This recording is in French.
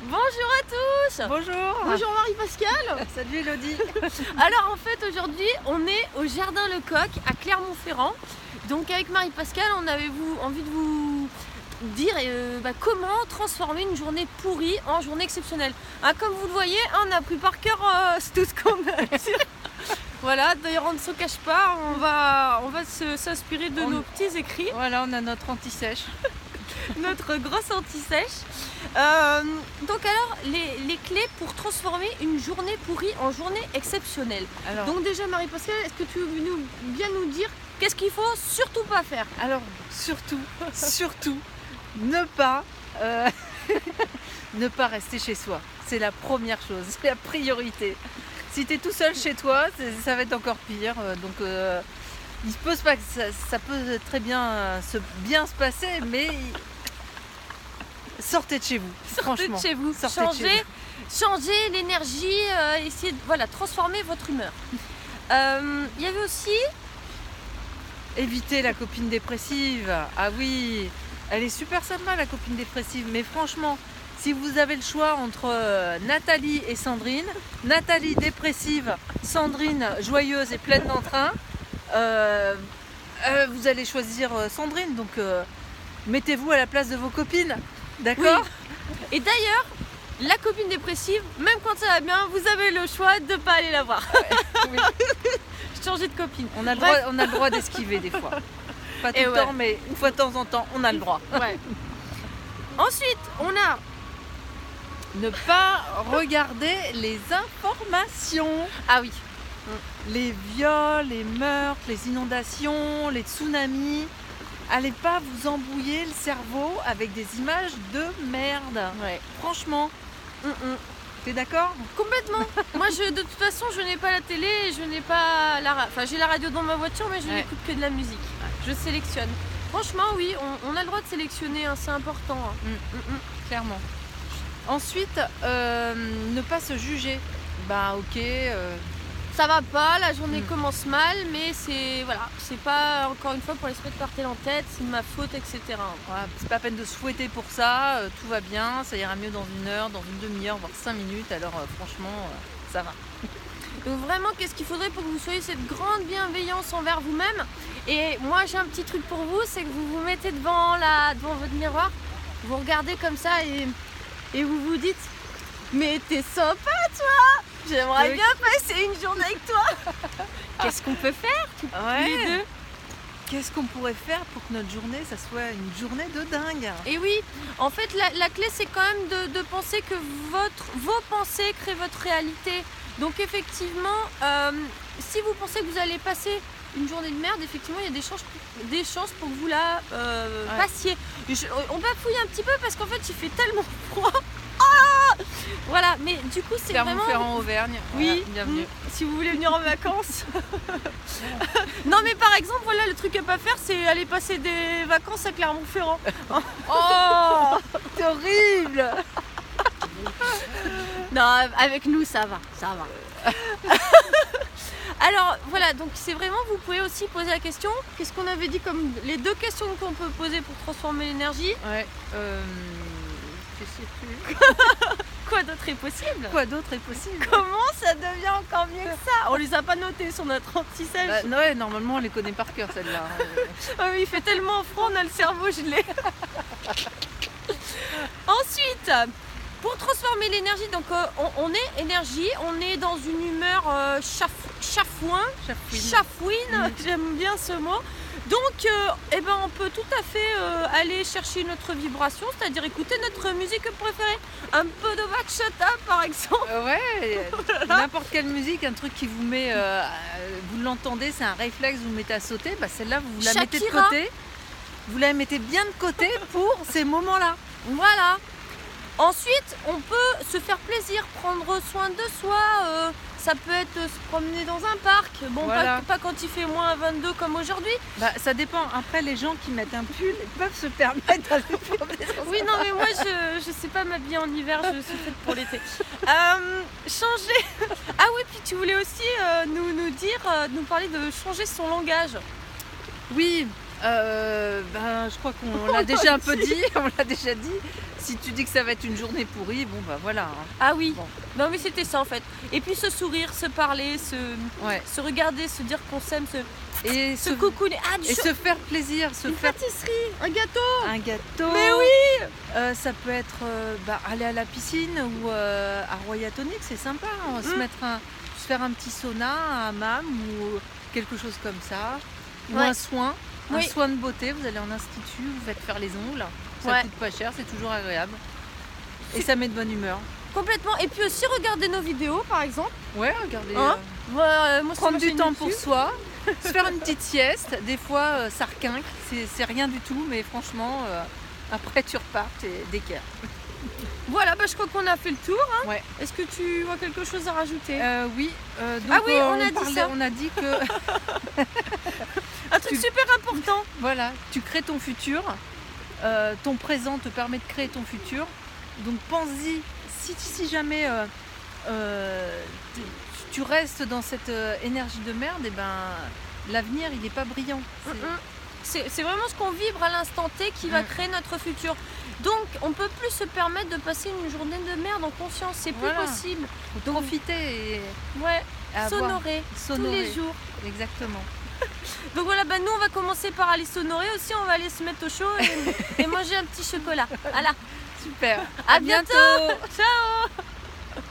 Bonjour à tous. Bonjour. Bonjour Marie-Pascale. Salut Elodie. Alors en fait aujourd'hui on est au Jardin Lecoq à Clermont-Ferrand. Donc avec Marie-Pascale on avait envie de vous dire comment transformer une journée pourrie en journée exceptionnelle. Comme vous le voyez, on a pris par cœur tout ce qu'on a dit. Voilà, d'ailleurs on ne se cache pas, on va s'inspirer de nos petits écrits. Voilà, on a notre anti-sèche. Notre grosse anti-sèche. Donc alors, les clés pour transformer une journée pourrie en journée exceptionnelle. Alors, Donc déjà Marie-Pascale, est-ce que tu veux bien nous dire qu'est-ce qu'il faut surtout pas faire? alors surtout, ne pas, ne pas rester chez soi. C'est la première chose, c'est la priorité. Si tu es tout seul chez toi, ça va être encore pire. Il se pose pas que ça peut très bien se passer, mais sortez de chez vous. Franchement, Sortez de chez vous, sortez de chez changez l'énergie, essayez de transformer votre humeur. Il y avait aussi... Évitez la copine dépressive. Ah oui, elle est super sympa la copine dépressive, mais franchement, si vous avez le choix entre Nathalie et Sandrine, Nathalie dépressive, Sandrine joyeuse et pleine d'entrain, vous allez choisir Sandrine, donc mettez-vous à la place de vos copines, d'accord? Oui. Et d'ailleurs, la copine dépressive, même quand ça va bien, vous avez le choix de ne pas aller la voir. Oui. Changer de copine. On a le droit d'esquiver des fois. Pas tout le temps, mais une fois de temps en temps, on a le droit. Ouais. Ensuite, on a... Ne pas regarder les informations. Ah oui. Les viols, les meurtres, les inondations, les tsunamis. Allez pas vous embrouiller le cerveau avec des images de merde. Ouais. Franchement. T'es d'accord? Complètement. Moi, de toute façon, je n'ai pas la télé, et je n'ai pas j'ai la radio dans ma voiture, mais je n'écoute que de la musique. Je sélectionne. Franchement, oui, on a le droit de sélectionner, c'est important. Clairement. Ensuite, ne pas se juger. Bah ok. Ça va pas, la journée commence mal, mais c'est pas encore une fois pour les se mettre par terre en tête, c'est de ma faute, etc. Voilà, c'est pas peine de se fouetter pour ça, tout va bien, ça ira mieux dans une heure, dans une demi-heure, voire 5 minutes, alors franchement, ça va. Donc vraiment, qu'est-ce qu'il faudrait pour que vous soyez cette grande bienveillance envers vous-même? Et moi, j'ai un petit truc pour vous, c'est que vous vous mettez devant votre miroir, vous regardez comme ça et vous vous dites « Mais t'es sympa, toi! J'aimerais bien passer une journée avec toi !» Qu'est-ce qu'on peut faire tous les deux? Qu'est-ce qu'on pourrait faire pour que notre journée, ça soit une journée de dingue? Et oui, en fait, la clé, c'est quand même de penser que vos pensées créent votre réalité. Donc effectivement, si vous pensez que vous allez passer une journée de merde, effectivement, il y a des chances pour que vous la passiez. On bafouille un petit peu parce qu'en fait, il fait tellement froid. Voilà, mais du coup, c'est vraiment... Clermont-Ferrand, Auvergne. Oui, voilà, bienvenue. Si vous voulez venir en vacances. Non, mais par exemple, voilà, le truc à pas faire, c'est aller passer des vacances à Clermont-Ferrand. Oh, c'est horrible. Non, avec nous, ça va. Alors voilà, donc c'est vraiment, vous pouvez aussi poser la question, qu'est-ce qu'on avait dit comme les deux questions qu'on peut poser pour transformer l'énergie? Ouais, je sais plus. Quoi d'autre est possible? Comment ça devient encore mieux que ça? On les a pas notées sur notre anti-sèche. Ouais, normalement on les connaît par cœur celle-là. Oh, il fait tellement froid, on a le cerveau gelé. Ensuite, pour transformer l'énergie, donc on est énergie, on est dans une humeur chafouine, j'aime bien ce mot. Donc on peut tout à fait aller chercher notre vibration, c'est-à-dire écouter notre musique préférée. Un peu de bachata par exemple. Ouais, n'importe quelle musique, un truc qui vous met, vous l'entendez, c'est un réflexe, vous mettez à sauter, celle-là vous la mettez de côté. Vous la mettez bien de côté pour ces moments-là. Voilà. Ensuite, on peut se faire plaisir, prendre soin de soi. Ça peut être se promener dans un parc. Bon, voilà. pas quand il fait moins 22 comme aujourd'hui. Ça dépend. Après, les gens qui mettent un pull peuvent se permettre d'aller promener dans Oui, non, mais moi, je sais pas m'habiller en hiver. Je suis faite pour l'été. Changer. Ah oui, puis tu voulais aussi nous parler de changer son langage. Oui. Je crois qu'on l'a déjà un peu dit, on l'a déjà dit. Si tu dis que ça va être une journée pourrie, bon bah voilà. Ah oui, Bon. non mais c'était ça en fait. Et puis se sourire, se parler, Ouais. se regarder, se dire qu'on s'aime, Et se cocooner. Ah, et se faire plaisir, se une faire pâtisserie, un gâteau. un gâteau. Mais oui. Ça peut être aller à la piscine ou à Royatonic, c'est sympa. Se faire un petit sauna, un hammam ou quelque chose comme ça. Ou Ouais. un soin Oui. de beauté. Vous allez en institut, vous faites faire les ongles. Ça Ouais. coûte pas cher, c'est toujours agréable. Et ça met de bonne humeur. Complètement. Et puis aussi regarder nos vidéos par exemple. Ouais, regardez. Hein moi, Prendre sur ma du temps chaîne pour YouTube. soi, se faire une petite sieste. Des fois, ça requinque, c'est rien du tout, mais franchement, après tu repars, t'es d'équerre. Voilà, je crois qu'on a fait le tour. Hein. Ouais. Est-ce que tu vois quelque chose à rajouter? Oui, donc, Ah oui, on a dit ça. on a dit que Un truc super important. voilà, tu crées ton futur, ton présent te permet de créer ton futur. Donc pense-y, si jamais tu restes dans cette énergie de merde, et ben l'avenir il n'est pas brillant. C'est vraiment ce qu'on vibre à l'instant T qui va créer notre futur. Donc on peut plus se permettre de passer une journée de merde en conscience, c'est plus Voilà. possible. Faut profiter et Ouais, avoir- s'honorer tous s'honorer. les jours. Exactement. Donc voilà, nous on va commencer par aller s'honorer aussi, on va aller se mettre au chaud et manger un petit chocolat. Voilà, Super. à bientôt. Ciao.